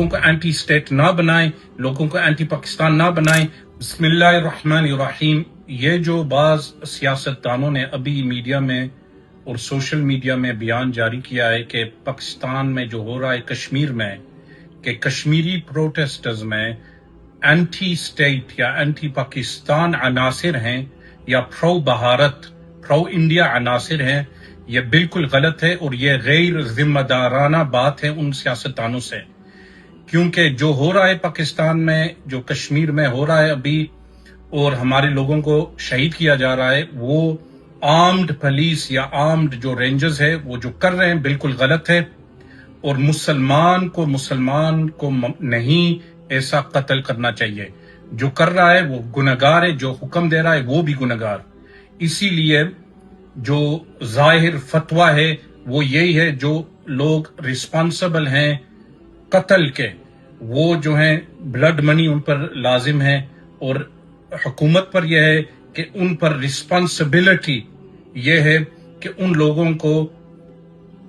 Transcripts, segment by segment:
لوگوں کو anti state نہ بنائیں، لوگوں کو اینٹی پاکستان نہ بنائیں۔ بسم اللہ الرحمن الرحیم۔ یہ جو بعض سیاستدانوں نے ابھی میڈیا میں اور سوشل میڈیا میں بیان جاری کیا ہے کہ پاکستان میں جو ہو رہا ہے کشمیر میں، کہ کشمیری پروٹیسٹرز میں اینٹی اسٹیٹ یا اینٹی پاکستان عناصر ہیں یا پرو بھارت پرو انڈیا عناصر ہیں، یہ بالکل غلط ہے اور یہ غیر ذمہ دارانہ بات ہے ان سیاستدانوں سے، کیونکہ جو ہو رہا ہے پاکستان میں، جو کشمیر میں ہو رہا ہے ابھی اور ہمارے لوگوں کو شہید کیا جا رہا ہے، وہ آرمڈ پولیس یا آرمڈ جو رینجرز ہے وہ جو کر رہے ہیں بالکل غلط ہے، اور مسلمان کو نہیں ایسا قتل کرنا چاہیے۔ جو کر رہا ہے وہ گنہگار ہے، جو حکم دے رہا ہے وہ بھی گنہگار۔ اسی لیے جو ظاہر فتویٰ ہے وہ یہی ہے، جو لوگ رسپانسبل ہیں قتل کے، وہ جو ہیں بلڈ منی ان پر لازم ہے، اور حکومت پر یہ ہے کہ ان پر رسپانسبلٹی یہ ہے کہ ان لوگوں کو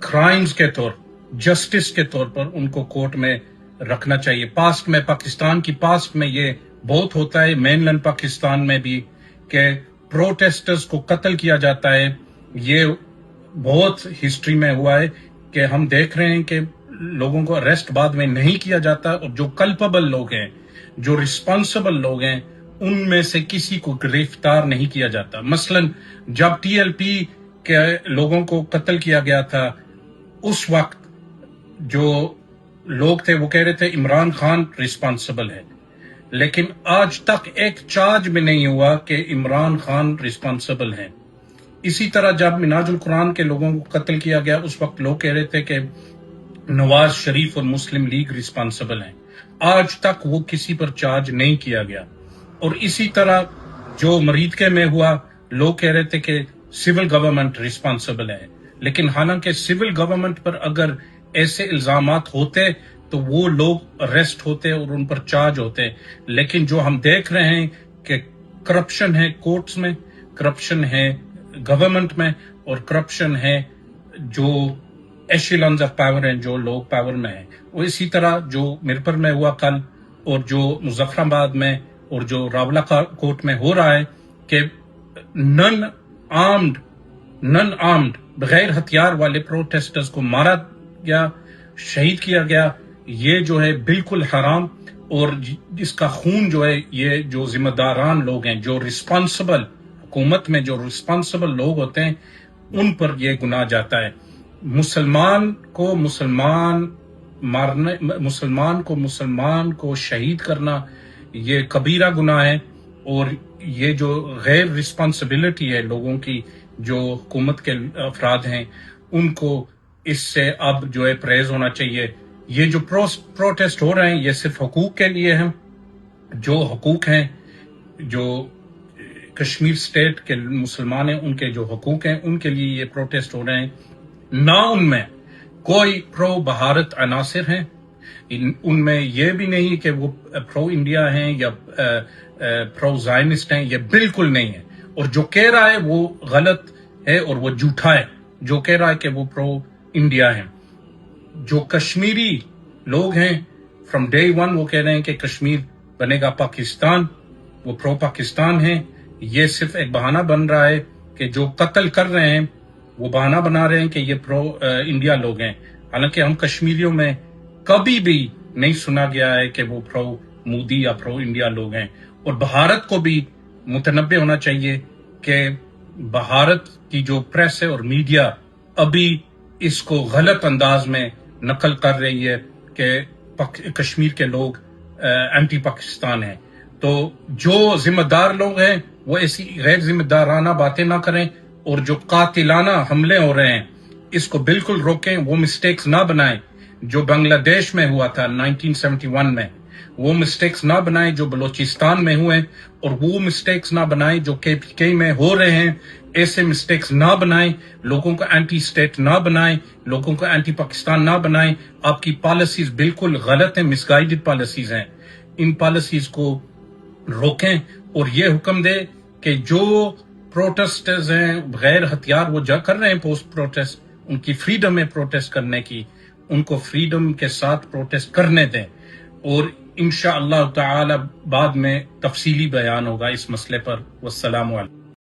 کرائمز کے طور، جسٹس کے طور پر ان کو کورٹ میں رکھنا چاہیے۔ پاسٹ میں، پاکستان کی پاسٹ میں یہ بہت ہوتا ہے، مین لینڈ پاکستان میں بھی، کہ پروٹیسٹرز کو قتل کیا جاتا ہے۔ یہ بہت ہسٹری میں ہوا ہے کہ ہم دیکھ رہے ہیں کہ لوگوں کو اریسٹ بعد میں نہیں کیا جاتا، اور جو کلپبل لوگ ہیں، جو رسپانسبل لوگ ہیں، ان میں سے کسی کو گرفتار نہیں کیا جاتا۔ مثلا جب ٹی ایل پی کے لوگوں کو قتل کیا گیا تھا، اس وقت جو لوگ تھے وہ کہہ رہے تھے عمران خان رسپانسبل ہے، لیکن آج تک ایک چارج بھی نہیں ہوا کہ عمران خان رسپانسبل ہیں۔ اسی طرح جب مناج القرآن کے لوگوں کو قتل کیا گیا، اس وقت لوگ کہہ رہے تھے کہ نواز شریف اور مسلم لیگ رسپانسبل ہیں۔ آج تک وہ کسی پر چارج نہیں کیا گیا۔ اور اسی طرح جو مریدکے میں ہوا، لوگ کہہ رہے تھے کہ سول گورنمنٹ رسپانسبل ہے، لیکن حالانکہ سول گورنمنٹ پر اگر ایسے الزامات ہوتے تو وہ لوگ اریسٹ ہوتے اور ان پر چارج ہوتے، لیکن جو ہم دیکھ رہے ہیں کہ کرپشن ہے کورٹس میں، کرپشن ہے گورنمنٹ میں، اور کرپشن ہے جو ایشیلنز آف پاور ہیں، جو لوگ پاور میں ہیں۔ وہ اسی طرح جو مرپر میں ہوا کل، اور جو مظفر آباد میں اور جو راولہ کوٹ میں ہو رہا ہے، کہ نن آرمڈ بغیر ہتھیار والے پروٹیسٹرز کو مارا گیا، شہید کیا گیا، یہ جو ہے بالکل حرام، اور اس کا خون جو ہے، یہ جو ذمہ داران لوگ ہیں، جو رسپانسبل حکومت میں جو رسپانسبل لوگ ہوتے ہیں، ان پر یہ گناہ جاتا ہے۔ مسلمان کو شہید کرنا یہ کبیرہ گناہ ہے، اور یہ جو غیر رسپانسبلٹی ہے لوگوں کی، جو حکومت کے افراد ہیں، ان کو اس سے اب جو ہے پرہیز ہونا چاہیے۔ یہ جو پروٹیسٹ ہو رہے ہیں یہ صرف حقوق کے لیے ہیں، جو حقوق ہیں، جو کشمیر اسٹیٹ کے مسلمان ہیں ان کے جو حقوق ہیں، ان کے لیے یہ پروٹیسٹ ہو رہے ہیں، نہ ان میں کوئی پرو بھارت عناصر ہیں، ان میں یہ بھی نہیں کہ وہ پرو انڈیا ہیں یا پرو زائنسٹ ہیں، یہ بالکل نہیں ہے۔ اور جو کہہ رہا ہے وہ غلط ہے اور وہ جھوٹا ہے، جو کہہ رہا ہے کہ وہ پرو انڈیا ہیں۔ جو کشمیری لوگ ہیں فرام ڈے ون وہ کہہ رہے ہیں کہ کشمیر بنے گا پاکستان، وہ پرو پاکستان ہیں۔ یہ صرف ایک بہانہ بن رہا ہے کہ جو قتل کر رہے ہیں وہ بہانہ بنا رہے ہیں کہ یہ پرو انڈیا لوگ ہیں، حالانکہ ہم کشمیریوں میں کبھی بھی نہیں سنا گیا ہے کہ وہ پرو مودی یا پرو انڈیا لوگ ہیں۔ اور بھارت کو بھی متنبہ ہونا چاہیے کہ بھارت کی جو پریس ہے اور میڈیا ابھی اس کو غلط انداز میں نقل کر رہی ہے کہ کشمیر کے لوگ اینٹی پاکستان ہیں۔ تو جو ذمہ دار لوگ ہیں وہ ایسی غیر ذمہ دارانہ باتیں نہ کریں، اور جو قاتلانہ حملے ہو رہے ہیں اس کو بالکل روکیں، وہ مسٹیکس نہ بنائیں جو بنگلہ دیش میں ہوا تھا 1971 میں، وہ مسٹیکس نہ بنائیں جو بلوچستان میں ہوئے، اور وہ مسٹیکس نہ بنائیں جو کے میں ہو رہے ہیں۔ ایسے مسٹیکس نہ بنائیں، لوگوں کو اینٹی اسٹیٹ نہ بنائیں، لوگوں کو اینٹی پاکستان نہ بنائیں۔ آپ کی پالیسیز بالکل غلط ہیں، مس گائیڈڈ پالیسیز ہیں، ان پالیسیز کو روکیں، اور یہ حکم دے کہ جو پروٹیسٹرز ہیں بغیر ہتھیار وہ جا کر رہے ہیں پوسٹ پروٹیسٹ، ان کی فریڈم ہے پروٹیسٹ کرنے کی، ان کو فریڈم کے ساتھ پروٹیسٹ کرنے دیں۔ اور انشاءاللہ تعالی بعد میں تفصیلی بیان ہوگا اس مسئلے پر. والسلام علیکم.